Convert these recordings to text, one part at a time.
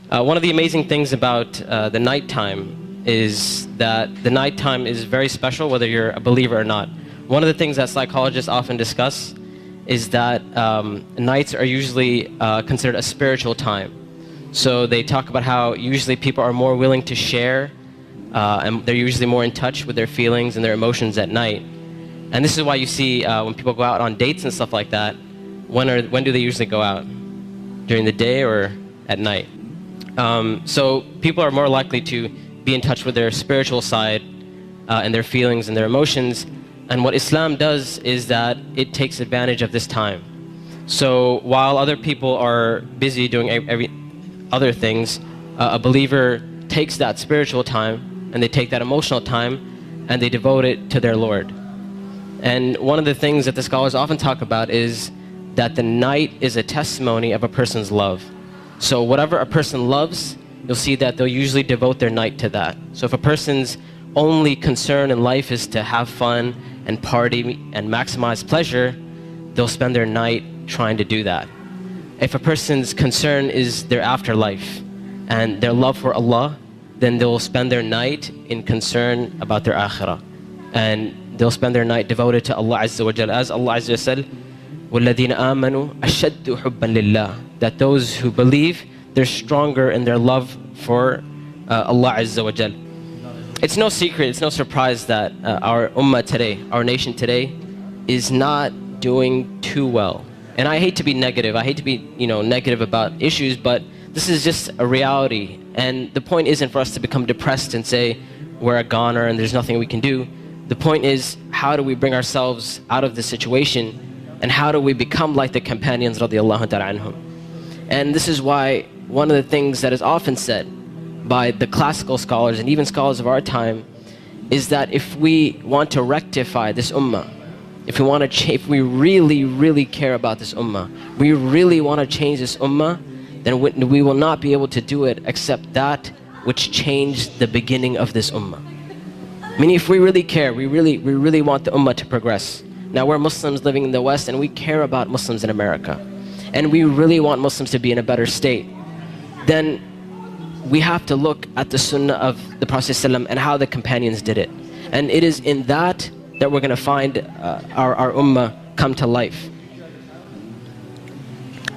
One of the amazing things about the nighttime is that the nighttime is very special whether you're a believer or not. One of the things that psychologists often discuss is that nights are usually considered a spiritual time. So they talk about how usually people are more willing to share and they're usually more in touch with their feelings and their emotions at night. And this is why you see when people go out on dates and stuff like that, when do they usually go out? During the day or at night? So people are more likely to be in touch with their spiritual side and their feelings and their emotions. And what Islam does is that it takes advantage of this time. So while other people are busy doing other things, a believer takes that spiritual time and they take that emotional time and they devote it to their Lord. And one of the things that the scholars often talk about is that the night is a testimony of a person's love. So whatever a person loves, you'll see that they'll usually devote their night to that. So if a person's only concern in life is to have fun and party and maximize pleasure, they'll spend their night trying to do that. If a person's concern is their afterlife and their love for Allah, then they'll spend their night in concern about their akhirah. And they'll spend their night devoted to Allah Azza wa Jal. As Allah Azza wa Jal said, وَالَّذِينَ آمَنُوا أَشَدُّ حُبًّا لِلَّهِ. That those who believe, they're stronger in their love for Allah Azza wa Jal. It's no secret, it's no surprise that our ummah today, our nation today, is not doing too well. And I hate to be negative, I hate to be negative about issues, but this is just a reality. And the point isn't for us to become depressed and say we're a goner and there's nothing we can do. The point is, how do we bring ourselves out of this situation, and how do we become like the companions radiallahu ta'ala anhum? And this is why one of the things that is often said by the classical scholars and even scholars of our time is that if we want to rectify this ummah, if we really, really care about this ummah, we really want to change this ummah, then we will not be able to do it except that which changed the beginning of this ummah. Meaning, if we really care, we really want the ummah to progress. Now we're Muslims living in the West and we care about Muslims in America, and we really want Muslims to be in a better state. Then we have to look at the sunnah of the Prophet ﷺ and how the companions did it. And it is in that we're going to find our ummah come to life.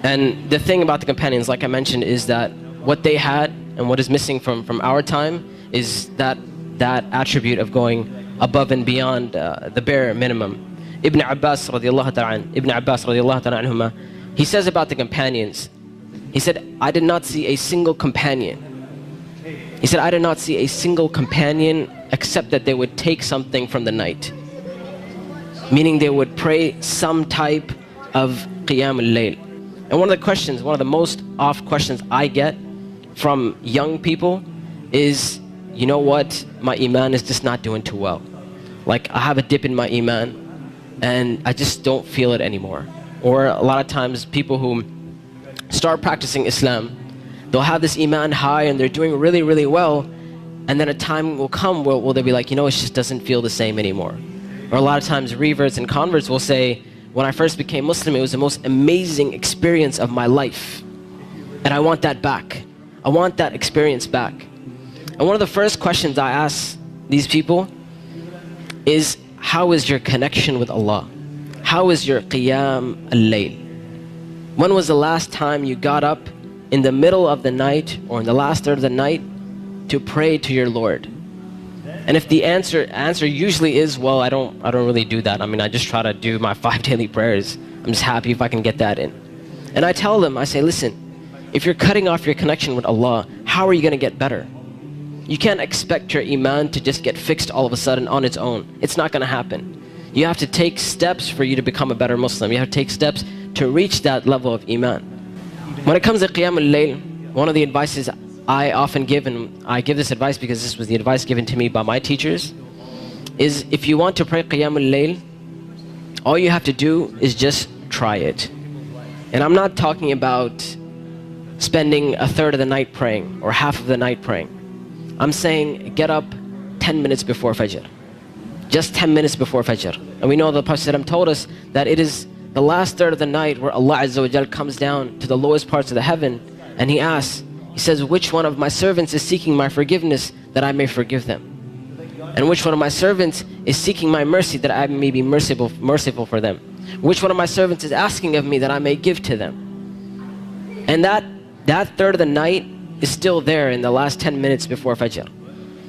And the thing about the companions, like I mentioned, is that what they had and what is missing from our time is that attribute of going above and beyond the bare minimum. Ibn Abbas radiallahu ta'ala anhuma, he says about the companions, he said, I did not see a single companion. He said, I did not see a single companion except that they would take something from the night. Meaning they would pray some type of qiyam al-layl. And one of the most oft questions I get from young people is, you know what, my iman is just not doing too well. Like, I have a dip in my iman and I just don't feel it anymore. Or a lot of times people who start practicing Islam, they'll have this iman high and they're doing really, really well, and then a time will come where they'll be like, it just doesn't feel the same anymore. Or a lot of times reverts and converts will say, when I first became Muslim, it was the most amazing experience of my life, and I want that back. I want that experience back. And one of the first questions I ask these people is, how is your connection with Allah? How is your qiyam al-layl? When was the last time you got up in the middle of the night or in the last third of the night to pray to your Lord? And if the answer usually is, well, I don't really do that. I just try to do my 5 daily prayers. I'm just happy if I can get that in. And I tell them, I say, listen, if you're cutting off your connection with Allah, how are you going to get better? You can't expect your iman to just get fixed all of a sudden on its own. It's not going to happen. You have to take steps for you to become a better Muslim. You have to take steps to reach that level of iman. When it comes to qiyam al-layl, one of the advices I often give, and I give this advice because this was the advice given to me by my teachers, is if you want to pray qiyam al-layl, all you have to do is just try it. And I'm not talking about spending a third of the night praying or half of the night praying. I'm saying get up 10 minutes before Fajr. Just 10 minutes before Fajr. And we know the Prophet ﷺ told us that it is the last third of the night where Allah Azza wa Jal comes down to the lowest parts of the heaven and He asks, He says, which one of my servants is seeking my forgiveness that I may forgive them? And which one of my servants is seeking my mercy that I may be merciful for them? Which one of my servants is asking of me that I may give to them? And that third of the night is still there in the last 10 minutes before Fajr.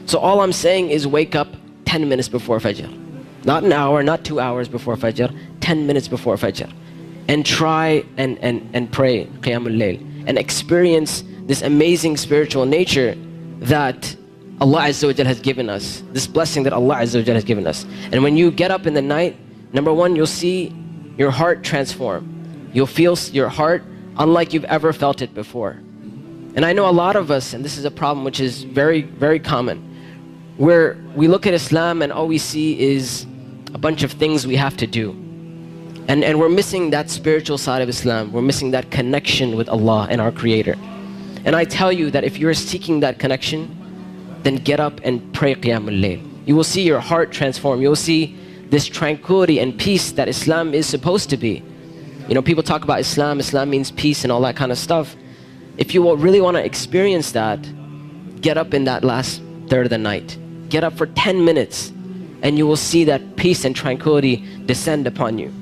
So all I'm saying is wake up 10 minutes before Fajr. Not an hour, not 2 hours before Fajr, 10 minutes before Fajr. And try and pray Qiyamul Layl and experience this amazing spiritual nature that Allah Azza wa Jal has given us, this blessing that Allah Azza wa Jal has given us. And when you get up in the night, number one, you'll see your heart transform. You'll feel your heart unlike you've ever felt it before. And I know a lot of us, and this is a problem which is very, very common, where we look at Islam and all we see is a bunch of things we have to do. And we're missing that spiritual side of Islam. We're missing that connection with Allah and our Creator. And I tell you that if you're seeking that connection, then get up and pray Qiyamul Layl. You will see your heart transform. You will see this tranquility and peace that Islam is supposed to be. You know, people talk about Islam means peace and all that kind of stuff. If you really want to experience that, get up in that last third of the night. Get up for 10 minutes and you will see that peace and tranquility descend upon you.